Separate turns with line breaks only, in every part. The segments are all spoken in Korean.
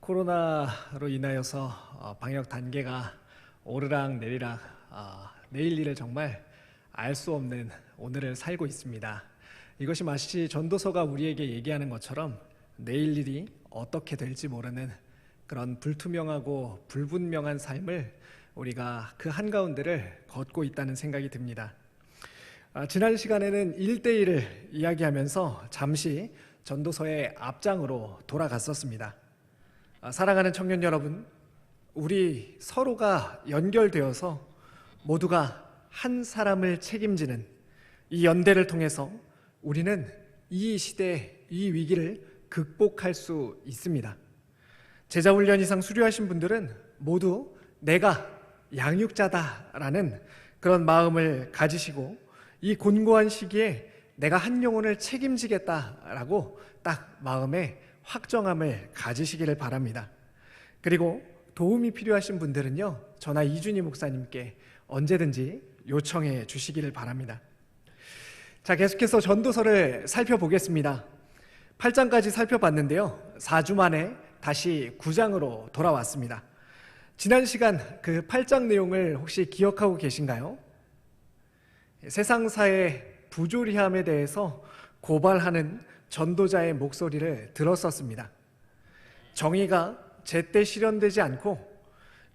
코로나로 인하여서 방역 단계가 오르락 내리락 내일 일을 정말 알 수 없는 오늘을 살고 있습니다. 이것이 마치 전도서가 우리에게 얘기하는 것처럼 내일 일이 어떻게 될지 모르는 그런 불투명하고 불분명한 삶을 우리가 그 한가운데를 걷고 있다는 생각이 듭니다. 지난 시간에는 1대1을 이야기하면서 잠시 전도서의 앞장으로 돌아갔었습니다. 사랑하는 청년 여러분, 우리 서로가 연결되어서 모두가 한 사람을 책임지는 이 연대를 통해서 우리는 이 시대, 이 위기를 극복할 수 있습니다. 제자훈련 이상 수료하신 분들은 모두 내가 양육자다라는 그런 마음을 가지시고 이 곤고한 시기에 내가 한 영혼을 책임지겠다라고 딱 마음에 확정함을 가지시기를 바랍니다. 그리고 도움이 필요하신 분들은요, 저나 이준희 목사님께 언제든지 요청해 주시기를 바랍니다. 자, 계속해서 전도서를 살펴보겠습니다. 8장까지 살펴봤는데요, 4주 만에 다시 9장으로 돌아왔습니다. 지난 시간 그 8장 내용을 혹시 기억하고 계신가요? 세상사의 부조리함에 대해서 고발하는 전도자의 목소리를 들었었습니다. 정의가 제때 실현되지 않고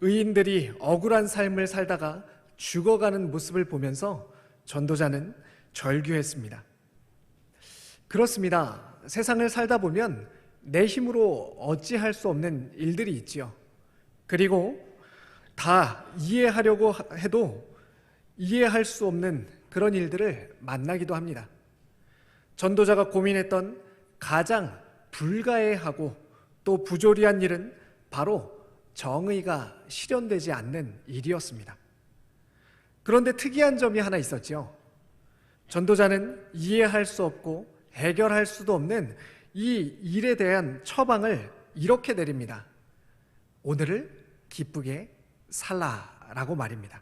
의인들이 억울한 삶을 살다가 죽어가는 모습을 보면서 전도자는 절규했습니다. 그렇습니다. 세상을 살다 보면 내 힘으로 어찌할 수 없는 일들이 있지요. 그리고 다 이해하려고 해도 이해할 수 없는 그런 일들을 만나기도 합니다. 전도자가 고민했던 가장 불가해하고 또 부조리한 일은 바로 정의가 실현되지 않는 일이었습니다. 그런데 특이한 점이 하나 있었죠. 전도자는 이해할 수 없고 해결할 수도 없는 이 일에 대한 처방을 이렇게 내립니다. 오늘을 기쁘게 살라라고 말입니다.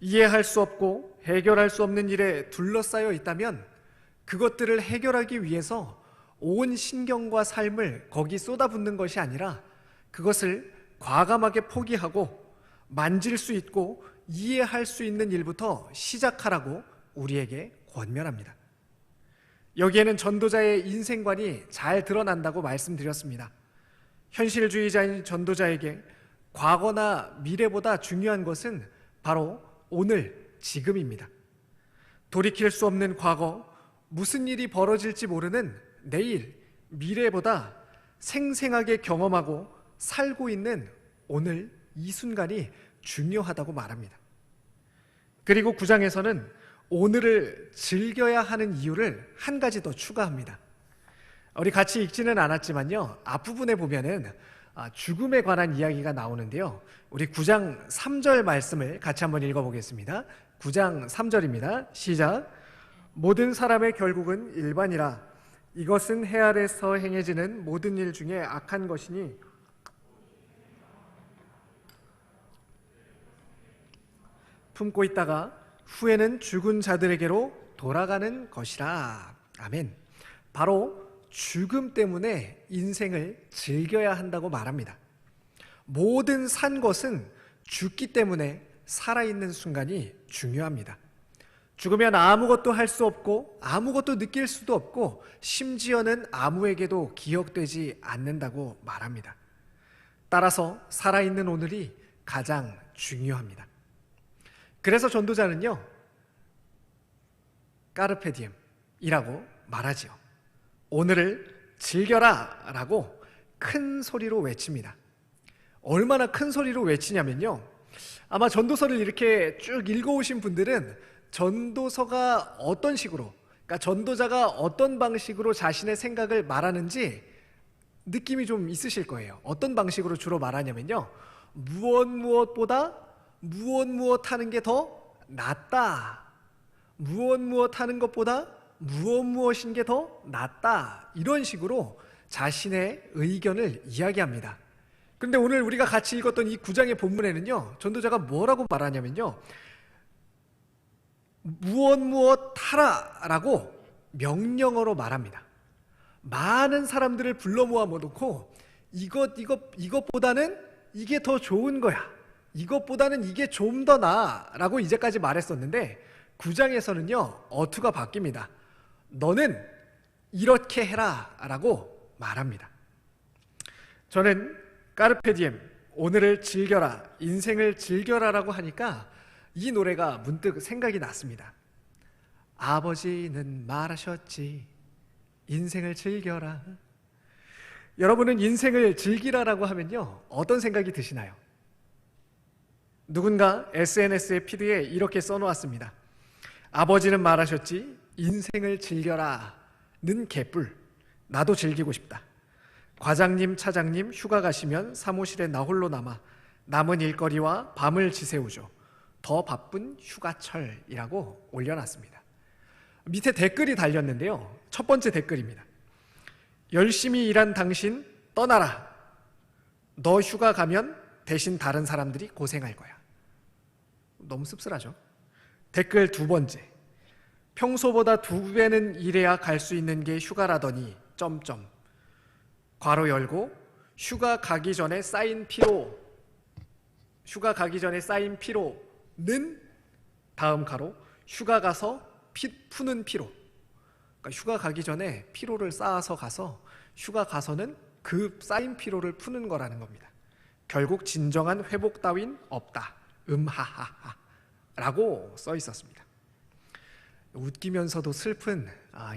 이해할 수 없고 해결할 수 없는 일에 둘러싸여 있다면 그것들을 해결하기 위해서 온 신경과 삶을 거기 쏟아붓는 것이 아니라 그것을 과감하게 포기하고 만질 수 있고 이해할 수 있는 일부터 시작하라고 우리에게 권면합니다. 여기에는 전도자의 인생관이 잘 드러난다고 말씀드렸습니다. 현실주의자인 전도자에게 과거나 미래보다 중요한 것은 바로 오늘, 지금입니다. 돌이킬 수 없는 과거, 무슨 일이 벌어질지 모르는 내일, 미래보다 생생하게 경험하고 살고 있는 오늘, 이 순간이 중요하다고 말합니다. 그리고 9장에서는 오늘을 즐겨야 하는 이유를 한 가지 더 추가합니다. 우리 같이 읽지는 않았지만요, 앞부분에 보면은 죽음에 관한 이야기가 나오는데요, 우리 9장 3절 말씀을 같이 한번 읽어보겠습니다. 9장 3절입니다. 시작. 모든 사람의 결국은 일반이라. 이것은 해 아래서 행해지는 모든 일 중에 악한 것이니 품고 있다가 후에는 죽은 자들에게로 돌아가는 것이라. 아멘. 바로 죽음 때문에 인생을 즐겨야 한다고 말합니다. 모든 산 것은 죽기 때문에 살아있는 순간이 중요합니다. 죽으면 아무것도 할 수 없고 아무것도 느낄 수도 없고 심지어는 아무에게도 기억되지 않는다고 말합니다. 따라서 살아있는 오늘이 가장 중요합니다. 그래서 전도자는요, 까르페디엠이라고 말하지요. 오늘을 즐겨라 라고 큰 소리로 외칩니다. 얼마나 큰 소리로 외치냐면요, 아마 전도서를 이렇게 쭉 읽어오신 분들은 전도서가 어떤 식으로, 그러니까 전도자가 어떤 방식으로 자신의 생각을 말하는지 느낌이 좀 있으실 거예요. 어떤 방식으로 주로 말하냐면요, 무엇보다 무엇 하는 게 더 낫다, 무엇 하는 것보다 무엇인 게 더 낫다, 이런 식으로 자신의 의견을 이야기합니다. 그런데 오늘 우리가 같이 읽었던 이 9장의 본문에는요, 전도자가 뭐라고 말하냐면요, 무엇 하라 라고 명령어로 말합니다. 많은 사람들을 불러 모아 놓고 이것보다는 이게 더 좋은 거야. 이것보다는 이게 좀 더 나아. 라고 이제까지 말했었는데 9장에서는요, 어투가 바뀝니다. 너는 이렇게 해라. 라고 말합니다. 저는 까르페디엠, 오늘을 즐겨라, 인생을 즐겨라 라고 하니까 이 노래가 문득 생각이 났습니다. 아버지는 말하셨지, 인생을 즐겨라. 여러분은 인생을 즐기라라고 하면요, 어떤 생각이 드시나요? 누군가 SNS의 피드에 이렇게 써놓았습니다. 아버지는 말하셨지, 인생을 즐겨라는 개뿔. 나도 즐기고 싶다. 과장님, 차장님 휴가 가시면 사무실에 나 홀로 남아 남은 일거리와 밤을 지새우죠. 더 바쁜 휴가철이라고 올려놨습니다. 밑에 댓글이 달렸는데요, 첫 번째 댓글입니다. 열심히 일한 당신 떠나라. 너 휴가 가면 대신 다른 사람들이 고생할 거야. 너무 씁쓸하죠? 댓글 두 번째. 평소보다 2배는 일해야 갈 수 있는 게 휴가라더니 점점. 괄호 열고 휴가 가기 전에 쌓인 피로는 다음 가로 휴가 가서 푸는 피로. 그러니까 휴가 가기 전에 피로를 쌓아서 가서 휴가 가서는 그 쌓인 피로를 푸는 거라는 겁니다. 결국 진정한 회복 따윈 없다. 하하하 라고 써 있었습니다. 웃기면서도 슬픈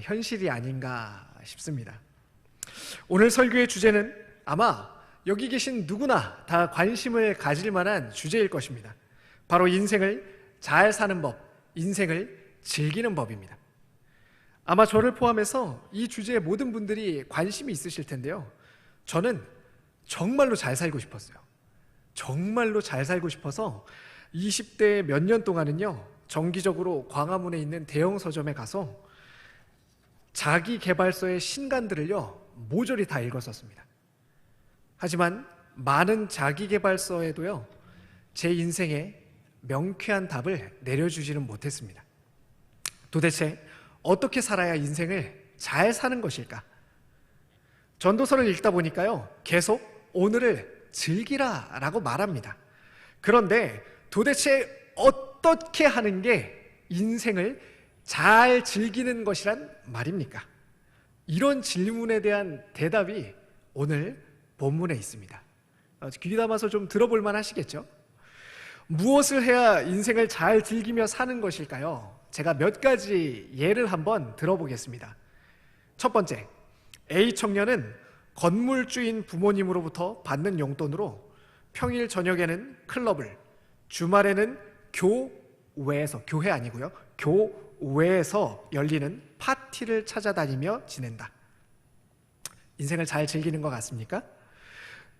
현실이 아닌가 싶습니다. 오늘 설교의 주제는 아마 여기 계신 누구나 다 관심을 가질 만한 주제일 것입니다. 바로 인생을 잘 사는 법, 인생을 즐기는 법입니다. 아마 저를 포함해서 이 주제에 모든 분들이 관심이 있으실 텐데요, 저는 정말로 잘 살고 싶었어요. 정말로 잘 살고 싶어서 20대 몇 년 동안은요, 정기적으로 광화문에 있는 대형 서점에 가서 자기 개발서의 신간들을요, 모조리 다 읽었었습니다. 하지만 많은 자기 개발서에도요, 제 인생에 명쾌한 답을 내려주지는 못했습니다. 도대체 어떻게 살아야 인생을 잘 사는 것일까? 전도서를 읽다 보니까요, 계속 오늘을 즐기라 라고 말합니다. 그런데 도대체 어떻게 하는 게 인생을 잘 즐기는 것이란 말입니까? 이런 질문에 대한 대답이 오늘 본문에 있습니다. 귀 담아서 좀 들어볼 만 하시겠죠? 무엇을 해야 인생을 잘 즐기며 사는 것일까요? 제가 몇 가지 예를 한번 들어보겠습니다. 첫 번째, A 청년은 건물주인 부모님으로부터 받는 용돈으로 평일 저녁에는 클럽을, 주말에는 교회 아니고요, 교외에서 열리는 파티를 찾아다니며 지낸다. 인생을 잘 즐기는 것 같습니까?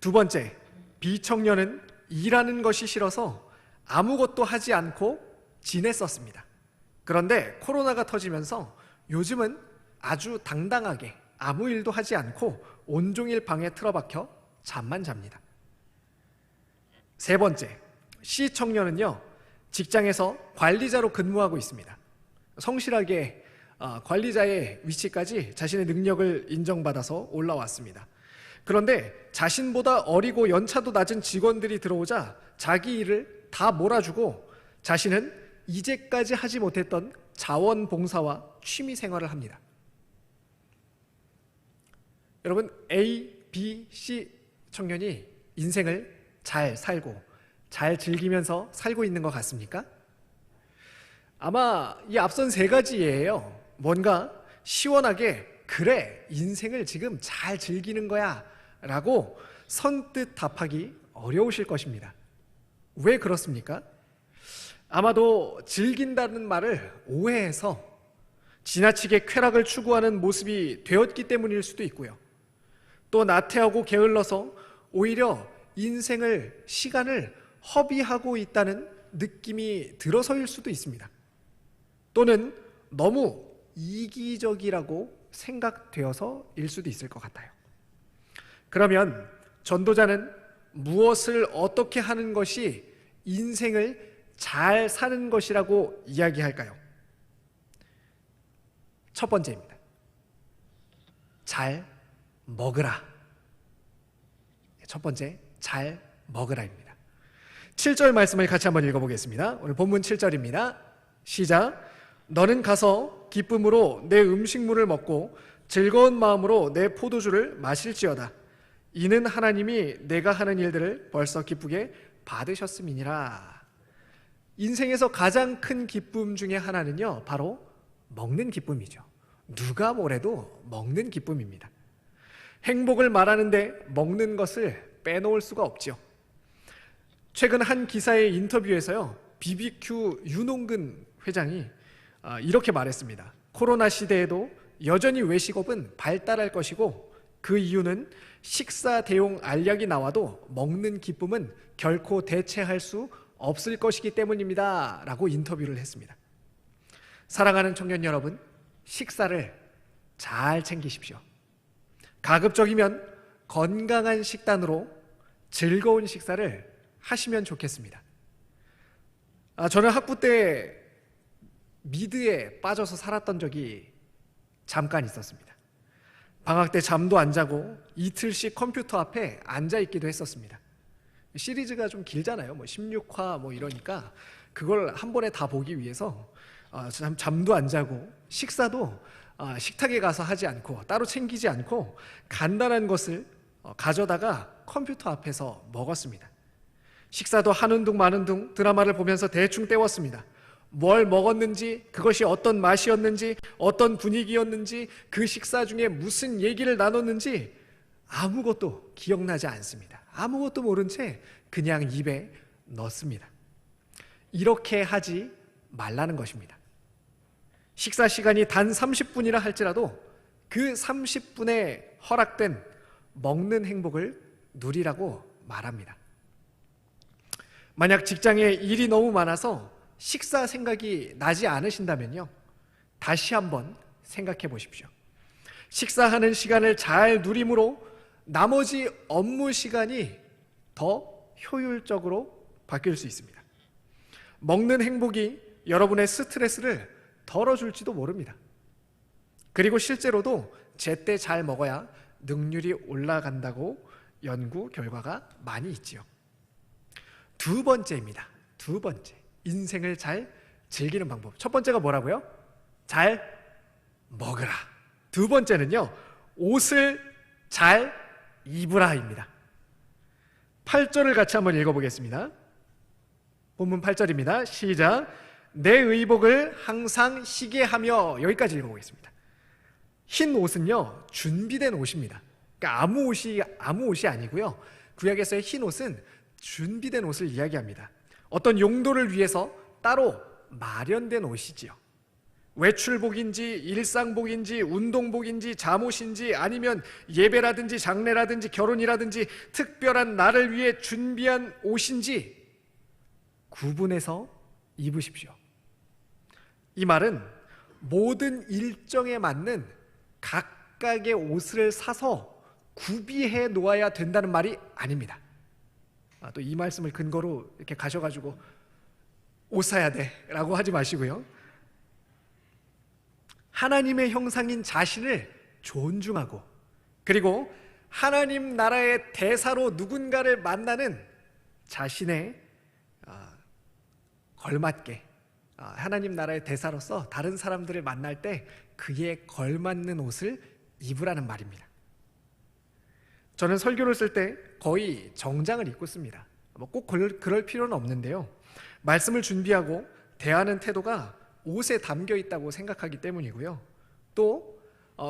두 번째, B 청년은 일하는 것이 싫어서 아무것도 하지 않고 지냈었습니다. 그런데 코로나가 터지면서 요즘은 아주 당당하게 아무 일도 하지 않고 온종일 방에 틀어박혀 잠만 잡니다. 세 번째, C 청년은요, 직장에서 관리자로 근무하고 있습니다. 성실하게 관리자의 위치까지 자신의 능력을 인정받아서 올라왔습니다. 그런데 자신보다 어리고 연차도 낮은 직원들이 들어오자 자기 일을 다 몰아주고 자신은 이제까지 하지 못했던 자원봉사와 취미생활을 합니다. 여러분, A, B, C 청년이 인생을 잘 살고 잘 즐기면서 살고 있는 것 같습니까? 아마 이 앞선 세 가지 예예요. 뭔가 시원하게 그래, 인생을 지금 잘 즐기는 거야 라고 선뜻 답하기 어려우실 것입니다. 왜 그렇습니까? 아마도 즐긴다는 말을 오해해서 지나치게 쾌락을 추구하는 모습이 되었기 때문일 수도 있고요. 또 나태하고 게을러서 오히려 시간을 허비하고 있다는 느낌이 들어서일 수도 있습니다. 또는 너무 이기적이라고 생각되어서일 수도 있을 것 같아요. 그러면 전도자는 무엇을 어떻게 하는 것이 인생을 잘 사는 것이라고 이야기할까요? 첫 번째입니다. 잘 먹으라. 첫 번째, 잘 먹으라입니다. 7절 말씀을 같이 한번 읽어보겠습니다. 오늘 본문 7절입니다. 시작. 너는 가서 기쁨으로 내 음식물을 먹고 즐거운 마음으로 내 포도주를 마실지어다. 이는 하나님이 내가 하는 일들을 벌써 기쁘게 받으셨음이니라. 인생에서 가장 큰 기쁨 중에 하나는요, 바로 먹는 기쁨이죠. 누가 뭐래도 먹는 기쁨입니다. 행복을 말하는데 먹는 것을 빼놓을 수가 없죠. 최근 한 기사의 인터뷰에서요, BBQ 윤홍근 회장이 이렇게 말했습니다. 코로나 시대에도 여전히 외식업은 발달할 것이고 그 이유는 식사 대용 알약이 나와도 먹는 기쁨은 결코 대체할 수 없을 것이기 때문입니다. 라고 인터뷰를 했습니다. 사랑하는 청년 여러분, 식사를 잘 챙기십시오. 가급적이면 건강한 식단으로 즐거운 식사를 하시면 좋겠습니다. 저는 학부 때 미드에 빠져서 살았던 적이 잠깐 있었습니다. 방학 때 잠도 안 자고 이틀씩 컴퓨터 앞에 앉아 있기도 했었습니다. 시리즈가 좀 길잖아요. 16화 이러니까 그걸 한 번에 다 보기 위해서 잠도 안 자고 식사도 식탁에 가서 하지 않고 따로 챙기지 않고 간단한 것을 가져다가 컴퓨터 앞에서 먹었습니다. 식사도 하는 둥 마는 둥 드라마를 보면서 대충 때웠습니다. 뭘 먹었는지, 그것이 어떤 맛이었는지, 어떤 분위기였는지, 그 식사 중에 무슨 얘기를 나눴는지 아무것도 기억나지 않습니다. 아무것도 모른 채 그냥 입에 넣습니다. 이렇게 하지 말라는 것입니다. 식사 시간이 단 30분이라 할지라도 그 30분에 허락된 먹는 행복을 누리라고 말합니다. 만약 직장에 일이 너무 많아서 식사 생각이 나지 않으신다면요, 다시 한번 생각해 보십시오. 식사하는 시간을 잘 누림으로 나머지 업무 시간이 더 효율적으로 바뀔 수 있습니다. 먹는 행복이 여러분의 스트레스를 덜어줄지도 모릅니다. 그리고 실제로도 제때 잘 먹어야 능률이 올라간다고 연구 결과가 많이 있지요. 두 번째입니다. 두 번째, 인생을 잘 즐기는 방법. 첫 번째가 뭐라고요? 잘 먹으라. 두 번째는요, 옷을 잘 입으라입니다. 8절을 같이 한번 읽어보겠습니다. 본문 8절입니다. 시작. 내 의복을 항상 희게 하며, 여기까지 읽어보겠습니다. 흰 옷은요, 준비된 옷입니다. 그러니까 아무 옷이 아니고요, 구약에서의 흰 옷은 준비된 옷을 이야기합니다. 어떤 용도를 위해서 따로 마련된 옷이지요. 외출복인지 일상복인지 운동복인지 잠옷인지 아니면 예배라든지 장례라든지 결혼이라든지 특별한 날을 위해 준비한 옷인지 구분해서 입으십시오. 이 말은 모든 일정에 맞는 각각의 옷을 사서 구비해 놓아야 된다는 말이 아닙니다. 또 이 말씀을 근거로 이렇게 가셔가지고 옷 사야 돼 라고 하지 마시고요, 하나님의 형상인 자신을 존중하고, 그리고 하나님 나라의 대사로 누군가를 만나는 자신의 걸맞게 하나님 나라의 대사로서 다른 사람들을 만날 때 그에 걸맞는 옷을 입으라는 말입니다. 저는 설교를 쓸 때 거의 정장을 입고 씁니다. 꼭 그럴 필요는 없는데요, 말씀을 준비하고 대하는 태도가 옷에 담겨 있다고 생각하기 때문이고요, 또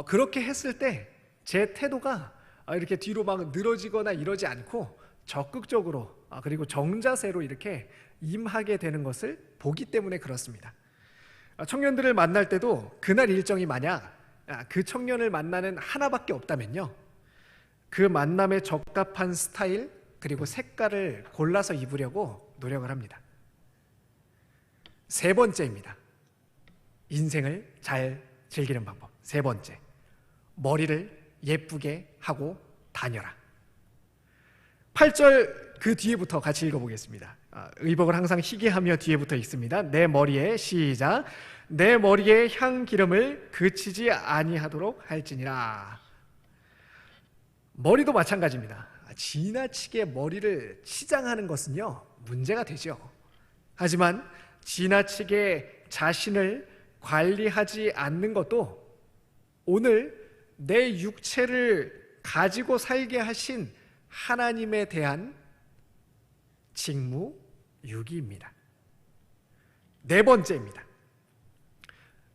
그렇게 했을 때 제 태도가 이렇게 뒤로 막 늘어지거나 이러지 않고 적극적으로 그리고 정자세로 이렇게 임하게 되는 것을 보기 때문에 그렇습니다. 청년들을 만날 때도 그날 일정이 만약 그 청년을 만나는 하나밖에 없다면요, 그 만남에 적합한 스타일 그리고 색깔을 골라서 입으려고 노력을 합니다. 세 번째입니다. 인생을 잘 즐기는 방법. 세 번째, 머리를 예쁘게 하고 다녀라. 8절 그 뒤에부터 같이 읽어보겠습니다. 의복을 항상 희게 하며 뒤에부터 읽습니다. 내 머리에, 시작. 내 머리에 향기름을 그치지 아니하도록 할지니라. 머리도 마찬가지입니다. 지나치게 머리를 치장하는 것은요, 문제가 되죠. 하지만 지나치게 자신을 관리하지 않는 것도 오늘 내 육체를 가지고 살게 하신 하나님에 대한 직무유기입니다. 네 번째입니다.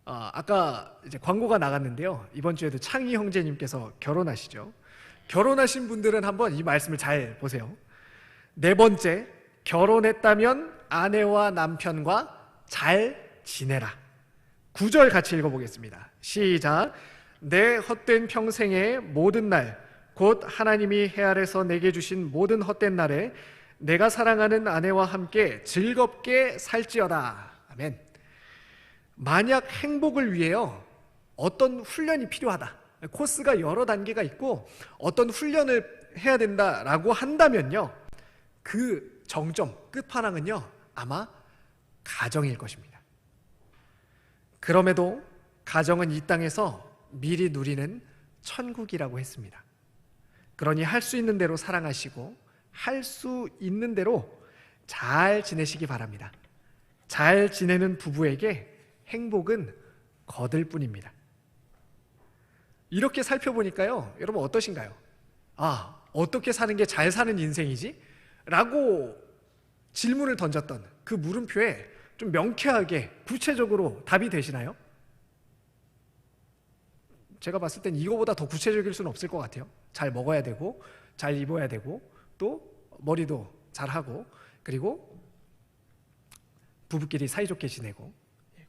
아까 이제 광고가 나갔는데요. 이번 주에도 창희 형제님께서 결혼하시죠. 결혼하신 분들은 한번 이 말씀을 잘 보세요. 네 번째, 결혼했다면 아내와 남편과 잘 지내라. 9절 같이 읽어보겠습니다. 시작. 내 헛된 평생의 모든 날, 곧 하나님이 해 아래서 내게 주신 모든 헛된 날에 내가 사랑하는 아내와 함께 즐겁게 살지어다. 아멘. 만약 행복을 위해요, 어떤 훈련이 필요하다, 코스가 여러 단계가 있고 어떤 훈련을 해야 된다라고 한다면요, 그 정점, 끝판왕은요 아마 가정일 것입니다. 그럼에도 가정은 이 땅에서 미리 누리는 천국이라고 했습니다. 그러니 할 수 있는 대로 사랑하시고 할 수 있는 대로 잘 지내시기 바랍니다. 잘 지내는 부부에게 행복은 거들 뿐입니다. 이렇게 살펴보니까요, 여러분 어떠신가요? 어떻게 사는 게 잘 사는 인생이지? 라고 질문을 던졌던 그 물음표에 좀 명쾌하게 구체적으로 답이 되시나요? 제가 봤을 땐 이거보다 더 구체적일 수는 없을 것 같아요. 잘 먹어야 되고 잘 입어야 되고 또 머리도 잘하고 그리고 부부끼리 사이좋게 지내고,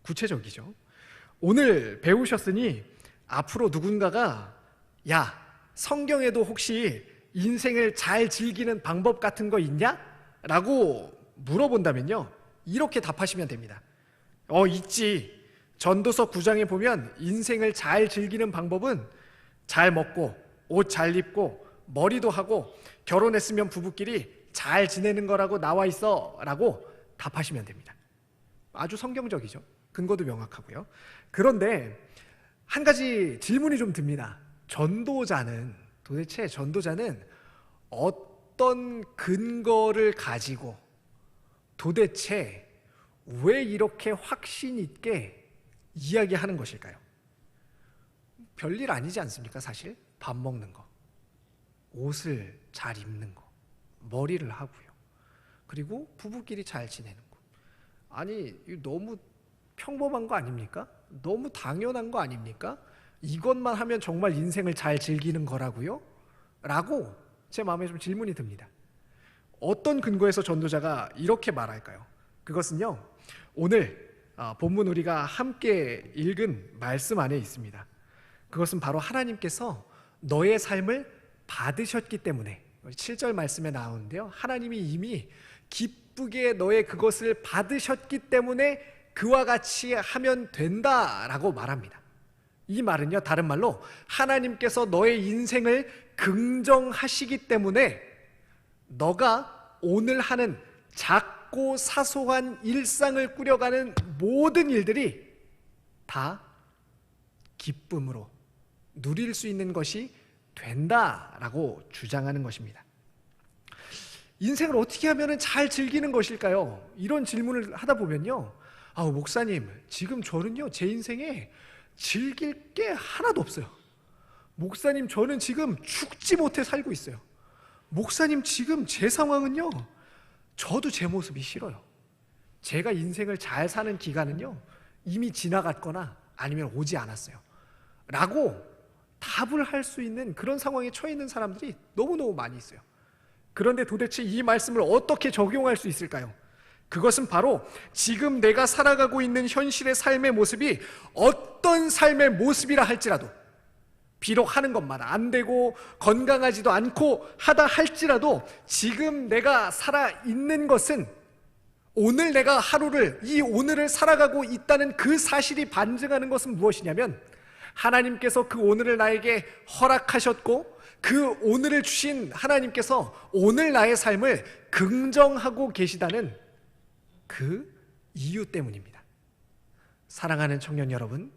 구체적이죠. 오늘 배우셨으니 앞으로 누군가가 야, 성경에도 혹시 인생을 잘 즐기는 방법 같은 거 있냐? 라고 물어본다면요, 이렇게 답하시면 됩니다. 있지. 전도서 9장에 보면 인생을 잘 즐기는 방법은 잘 먹고 옷 잘 입고 머리도 하고 결혼했으면 부부끼리 잘 지내는 거라고 나와 있어 라고 답하시면 됩니다. 아주 성경적이죠. 근거도 명확하고요. 그런데 한 가지 질문이 좀 듭니다. 도대체 전도자는 어떤 근거를 가지고 도대체 왜 이렇게 확신 있게 이야기하는 것일까요? 별일 아니지 않습니까? 사실 밥 먹는 거, 옷을 잘 입는 거, 머리를 하고요, 그리고 부부끼리 잘 지내는 거. 아니, 너무 평범한 거 아닙니까? 너무 당연한 거 아닙니까? 이것만 하면 정말 인생을 잘 즐기는 거라고요? 라고 제 마음에 좀 질문이 듭니다. 어떤 근거에서 전도자가 이렇게 말할까요? 그것은요, 오늘 본문 우리가 함께 읽은 말씀 안에 있습니다. 그것은 바로 하나님께서 너의 삶을 받으셨기 때문에, 7절 말씀에 나오는데요, 하나님이 이미 기쁘게 너의 그것을 받으셨기 때문에 그와 같이 하면 된다라고 말합니다. 이 말은요, 다른 말로 하나님께서 너의 인생을 긍정하시기 때문에 너가 오늘 하는 작고 사소한 일상을 꾸려가는 모든 일들이 다 기쁨으로 누릴 수 있는 것이 된다라고 주장하는 것입니다. 인생을 어떻게 하면 잘 즐기는 것일까요? 이런 질문을 하다 보면요, 목사님, 지금 저는요 제 인생에 즐길 게 하나도 없어요. 목사님, 저는 지금 죽지 못해 살고 있어요. 목사님, 지금 제 상황은요, 저도 제 모습이 싫어요. 제가 인생을 잘 사는 기간은요 이미 지나갔거나 아니면 오지 않았어요 라고 답을 할 수 있는 그런 상황에 처해 있는 사람들이 너무너무 많이 있어요. 그런데 도대체 이 말씀을 어떻게 적용할 수 있을까요? 그것은 바로 지금 내가 살아가고 있는 현실의 삶의 모습이 어떤 삶의 모습이라 할지라도, 비록 하는 것만 안 되고 건강하지도 않고 하다 할지라도 지금 내가 살아있는 것은 오늘 내가 이 오늘을 살아가고 있다는 그 사실이 반증하는 것은 무엇이냐면, 하나님께서 그 오늘을 나에게 허락하셨고 그 오늘을 주신 하나님께서 오늘 나의 삶을 긍정하고 계시다는 그 이유 때문입니다. 사랑하는 청년 여러분,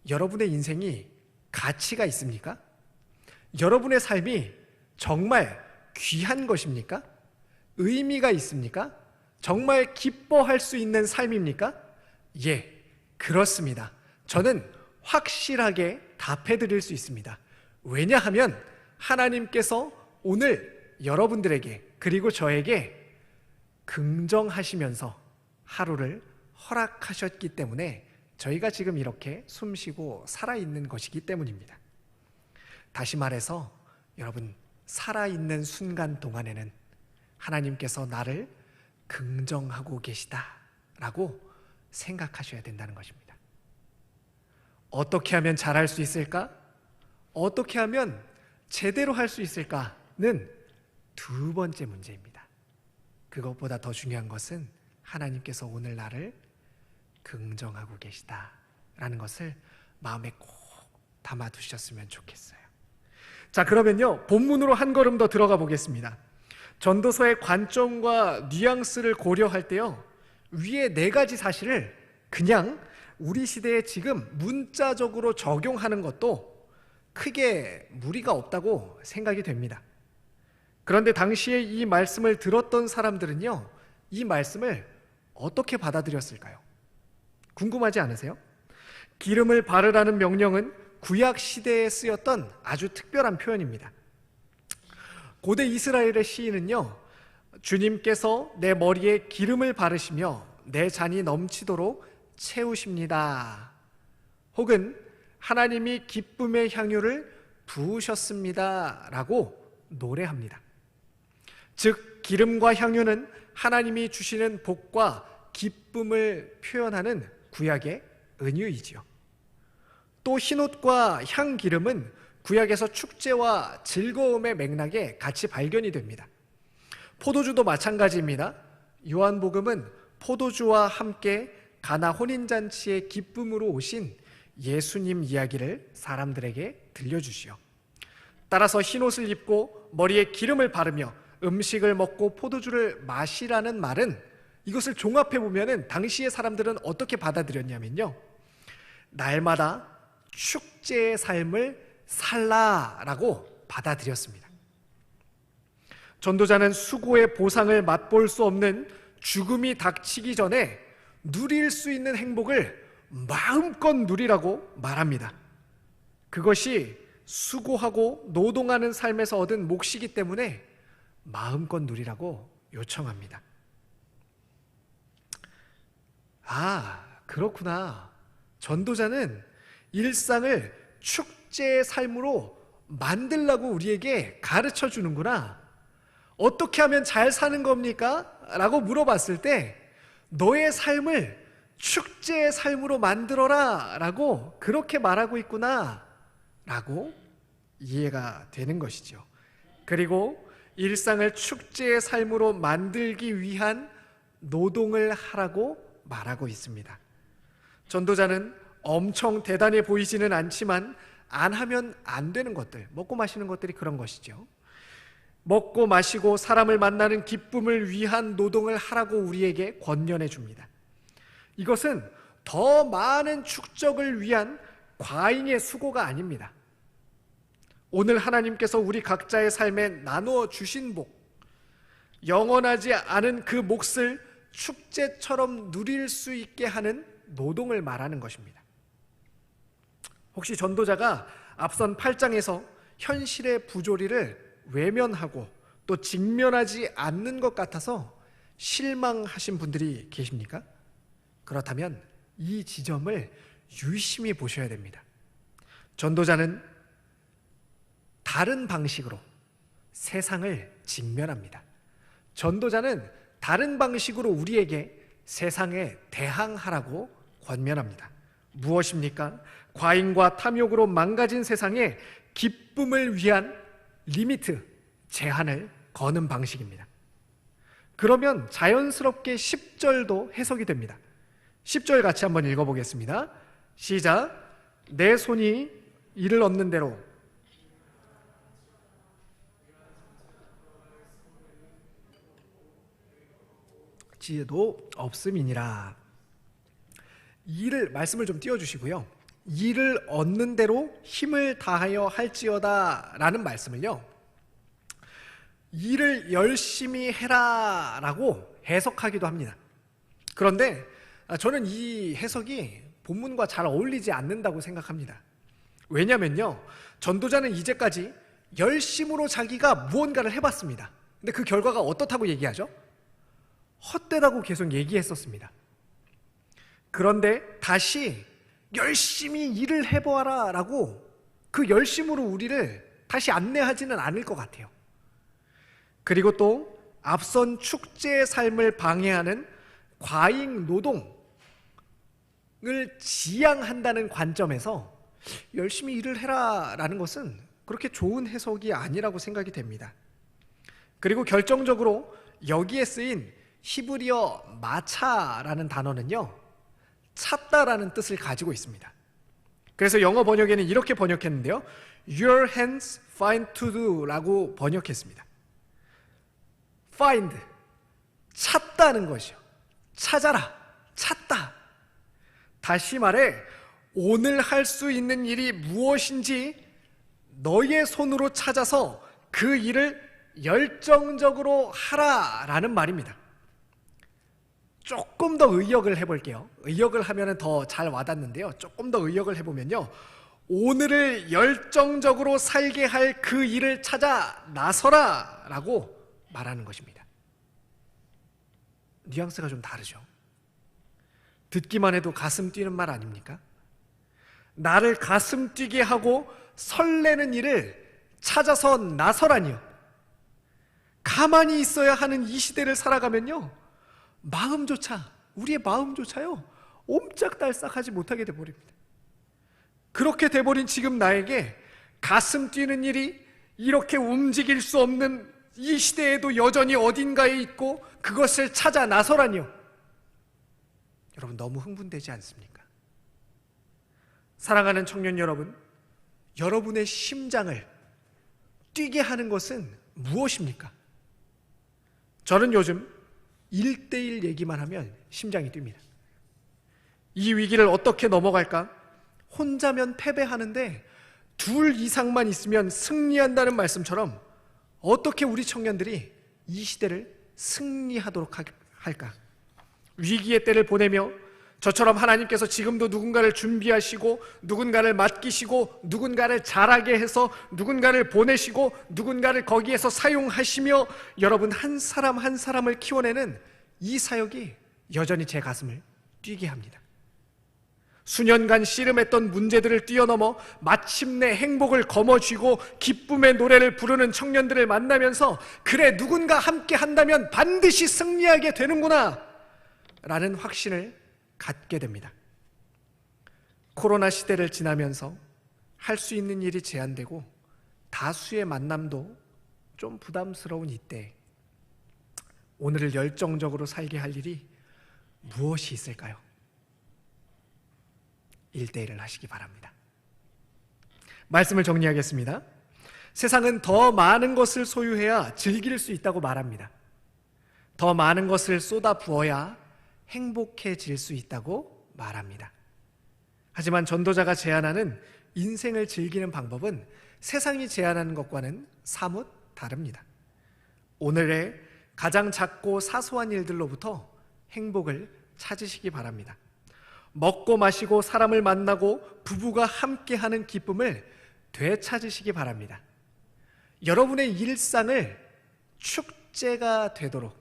여러분의 인생이 가치가 있습니까? 여러분의 삶이 정말 귀한 것입니까? 의미가 있습니까? 정말 기뻐할 수 있는 삶입니까? 예, 그렇습니다. 저는 확실하게 답해 드릴 수 있습니다. 왜냐하면 하나님께서 오늘 여러분들에게 그리고 저에게 긍정하시면서 하루를 허락하셨기 때문에 저희가 지금 이렇게 숨쉬고 살아있는 것이기 때문입니다. 다시 말해서 여러분, 살아있는 순간 동안에는 하나님께서 나를 긍정하고 계시다라고 생각하셔야 된다는 것입니다. 어떻게 하면 잘할 수 있을까? 어떻게 하면 제대로 할 수 있을까는 두 번째 문제입니다. 그것보다 더 중요한 것은 하나님께서 오늘 나를 긍정하고 계시다라는 것을 마음에 꼭 담아두셨으면 좋겠어요. 자, 그러면요, 본문으로 한 걸음 더 들어가 보겠습니다. 전도서의 관점과 뉘앙스를 고려할 때요, 위에 네 가지 사실을 그냥 우리 시대에 지금 문자적으로 적용하는 것도 크게 무리가 없다고 생각이 됩니다. 그런데 당시에 이 말씀을 들었던 사람들은요, 이 말씀을 어떻게 받아들였을까요? 궁금하지 않으세요? 기름을 바르라는 명령은 구약 시대에 쓰였던 아주 특별한 표현입니다. 고대 이스라엘의 시인은요, 주님께서 내 머리에 기름을 바르시며 내 잔이 넘치도록 채우십니다. 혹은 하나님이 기쁨의 향유를 부으셨습니다 라고 노래합니다. 즉, 기름과 향유는 하나님이 주시는 복과 기쁨을 표현하는 구약의 은유이지요. 또 흰옷과 향기름은 구약에서 축제와 즐거움의 맥락에 같이 발견이 됩니다. 포도주도 마찬가지입니다. 요한복음은 포도주와 함께 가나 혼인잔치의 기쁨으로 오신 예수님 이야기를 사람들에게 들려주시오. 따라서 흰옷을 입고 머리에 기름을 바르며 음식을 먹고 포도주를 마시라는 말은, 이것을 종합해보면 당시의 사람들은 어떻게 받아들였냐면요, 날마다 축제의 삶을 살라라고 받아들였습니다. 전도자는 수고의 보상을 맛볼 수 없는 죽음이 닥치기 전에 누릴 수 있는 행복을 마음껏 누리라고 말합니다. 그것이 수고하고 노동하는 삶에서 얻은 몫이기 때문에 마음껏 누리라고 요청합니다. 아, 그렇구나. 전도자는 일상을 축제의 삶으로 만들라고 우리에게 가르쳐 주는구나. 어떻게 하면 잘 사는 겁니까? 라고 물어봤을 때 너의 삶을 축제의 삶으로 만들어라 라고 그렇게 말하고 있구나 라고 이해가 되는 것이죠. 그리고 일상을 축제의 삶으로 만들기 위한 노동을 하라고 말하고 있습니다. 전도자는 엄청 대단해 보이지는 않지만 안 하면 안 되는 것들, 먹고 마시는 것들이 그런 것이죠. 먹고 마시고 사람을 만나는 기쁨을 위한 노동을 하라고 우리에게 권면해 줍니다. 이것은 더 많은 축적을 위한 과잉의 수고가 아닙니다. 오늘 하나님께서 우리 각자의 삶에 나누어 주신 복, 영원하지 않은 그 몫을 축제처럼 누릴 수 있게 하는 노동을 말하는 것입니다. 혹시 전도자가 앞선 8장에서 현실의 부조리를 외면하고 또 직면하지 않는 것 같아서 실망하신 분들이 계십니까? 그렇다면 이 지점을 유심히 보셔야 됩니다. 전도자는 다른 방식으로 세상을 직면합니다. 전도자는 다른 방식으로 우리에게 세상에 대항하라고 권면합니다. 무엇입니까? 과잉과 탐욕으로 망가진 세상에 기쁨을 위한 리미트, 제한을 거는 방식입니다. 그러면 자연스럽게 10절도 해석이 됩니다. 10절 같이 한번 읽어보겠습니다. 시작. 내 손이 이를 얻는 대로 지혜도 없음이니라. 이를, 말씀을 좀 띄워주시고요, 이를 얻는 대로 힘을 다하여 할지어다 라는 말씀을요, 일을 열심히 해라 라고 해석하기도 합니다. 그런데 저는 이 해석이 본문과 잘 어울리지 않는다고 생각합니다. 왜냐면요, 전도자는 이제까지 열심으로 자기가 무언가를 해봤습니다. 근데 그 결과가 어떻다고 얘기하죠? 헛되다고 계속 얘기했었습니다. 그런데 다시 열심히 일을 해보아라 라고 그 열심으로 우리를 다시 안내하지는 않을 것 같아요. 그리고 또 앞선 축제의 삶을 방해하는 과잉 노동을 지양한다는 관점에서 열심히 일을 해라 라는 것은 그렇게 좋은 해석이 아니라고 생각이 됩니다. 그리고 결정적으로 여기에 쓰인 히브리어 마차라는 단어는요, 찾다라는 뜻을 가지고 있습니다. 그래서 영어 번역에는 이렇게 번역했는데요, Your hands find to do 라고 번역했습니다. find, 찾다는 것이요. 찾아라, 찾다. 다시 말해, 오늘 할 수 있는 일이 무엇인지 너의 손으로 찾아서 그 일을 열정적으로 하라라는 말입니다. 조금 더 의역을 해볼게요. 의역을 하면 더 잘 와닿는데요, 조금 더 의역을 해보면요, 오늘을 열정적으로 살게 할 그 일을 찾아 나서라 라고 말하는 것입니다. 뉘앙스가 좀 다르죠. 듣기만 해도 가슴 뛰는 말 아닙니까? 나를 가슴 뛰게 하고 설레는 일을 찾아서 나서라니요. 가만히 있어야 하는 이 시대를 살아가면요, 마음조차, 우리의 마음조차요, 옴짝달싹하지 못하게 돼버립니다. 그렇게 돼버린 지금 나에게 가슴 뛰는 일이 이렇게 움직일 수 없는 이 시대에도 여전히 어딘가에 있고 그것을 찾아 나서라니요. 여러분, 너무 흥분되지 않습니까? 사랑하는 청년 여러분, 여러분의 심장을 뛰게 하는 것은 무엇입니까? 저는 요즘 1대1 얘기만 하면 심장이 뜁니다. 이 위기를 어떻게 넘어갈까? 혼자면 패배하는데 둘 이상만 있으면 승리한다는 말씀처럼 어떻게 우리 청년들이 이 시대를 승리하도록 할까? 위기의 때를 보내며 저처럼 하나님께서 지금도 누군가를 준비하시고 누군가를 맡기시고 누군가를 자라게 해서 누군가를 보내시고 누군가를 거기에서 사용하시며 여러분 한 사람 한 사람을 키워내는 이 사역이 여전히 제 가슴을 뛰게 합니다. 수년간 씨름했던 문제들을 뛰어넘어 마침내 행복을 거머쥐고 기쁨의 노래를 부르는 청년들을 만나면서 그래, 누군가 함께 한다면 반드시 승리하게 되는구나 라는 확신을 갖게 됩니다. 코로나 시대를 지나면서 할 수 있는 일이 제한되고 다수의 만남도 좀 부담스러운 이때 오늘을 열정적으로 살게 할 일이 무엇이 있을까요? 1대1을 하시기 바랍니다. 말씀을 정리하겠습니다. 세상은 더 많은 것을 소유해야 즐길 수 있다고 말합니다. 더 많은 것을 쏟아 부어야 행복해질 수 있다고 말합니다. 하지만 전도자가 제안하는 인생을 즐기는 방법은 세상이 제안하는 것과는 사뭇 다릅니다. 오늘의 가장 작고 사소한 일들로부터 행복을 찾으시기 바랍니다. 먹고 마시고 사람을 만나고 부부가 함께하는 기쁨을 되찾으시기 바랍니다. 여러분의 일상을 축제가 되도록,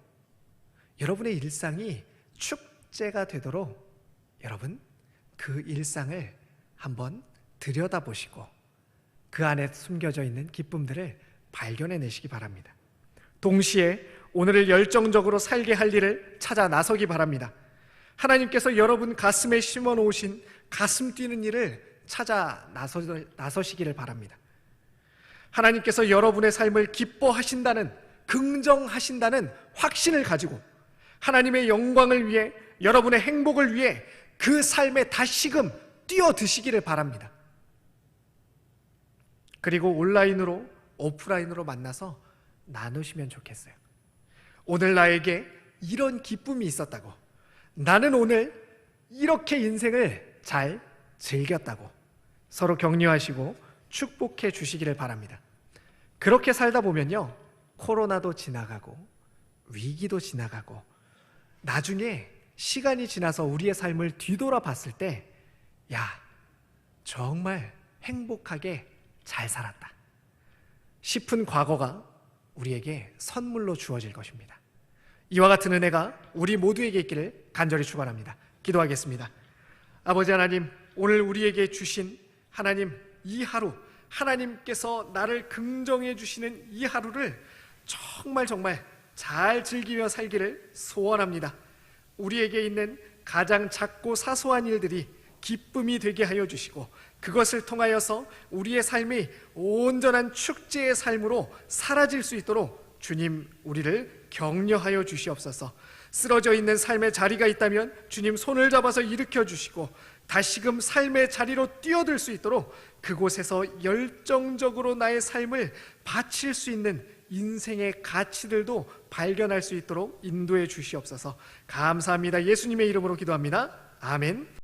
여러분의 일상이 축제가 되도록 여러분 그 일상을 한번 들여다보시고 그 안에 숨겨져 있는 기쁨들을 발견해내시기 바랍니다. 동시에 오늘을 열정적으로 살게 할 일을 찾아 나서기 바랍니다. 하나님께서 여러분 가슴에 심어놓으신 가슴 뛰는 일을 찾아 나서시기를 바랍니다. 하나님께서 여러분의 삶을 기뻐하신다는, 긍정하신다는 확신을 가지고 하나님의 영광을 위해, 여러분의 행복을 위해 그 삶에 다시금 뛰어드시기를 바랍니다. 그리고 온라인으로, 오프라인으로 만나서 나누시면 좋겠어요. 오늘 나에게 이런 기쁨이 있었다고, 나는 오늘 이렇게 인생을 잘 즐겼다고 서로 격려하시고 축복해 주시기를 바랍니다. 그렇게 살다 보면요, 코로나도 지나가고 위기도 지나가고 나중에 시간이 지나서 우리의 삶을 뒤돌아 봤을 때, 야, 정말 행복하게 잘 살았다 싶은 과거가 우리에게 선물로 주어질 것입니다. 이와 같은 은혜가 우리 모두에게 있기를 간절히 축원합니다. 기도하겠습니다. 아버지 하나님, 오늘 우리에게 주신 하나님 이 하루, 하나님께서 나를 긍정해 주시는 이 하루를 정말 잘 즐기며 살기를 소원합니다. 우리에게 있는 가장 작고 사소한 일들이 기쁨이 되게 하여 주시고, 그것을 통하여서 우리의 삶이 온전한 축제의 삶으로 사라질 수 있도록 주님, 우리를 격려하여 주시옵소서. 쓰러져 있는 삶의 자리가 있다면 주님 손을 잡아서 일으켜 주시고, 다시금 삶의 자리로 뛰어들 수 있도록 그곳에서 열정적으로 나의 삶을 바칠 수 있는 인생의 가치들도 발견할 수 있도록 인도해 주시옵소서. 감사합니다. 예수님의 이름으로 기도합니다. 아멘.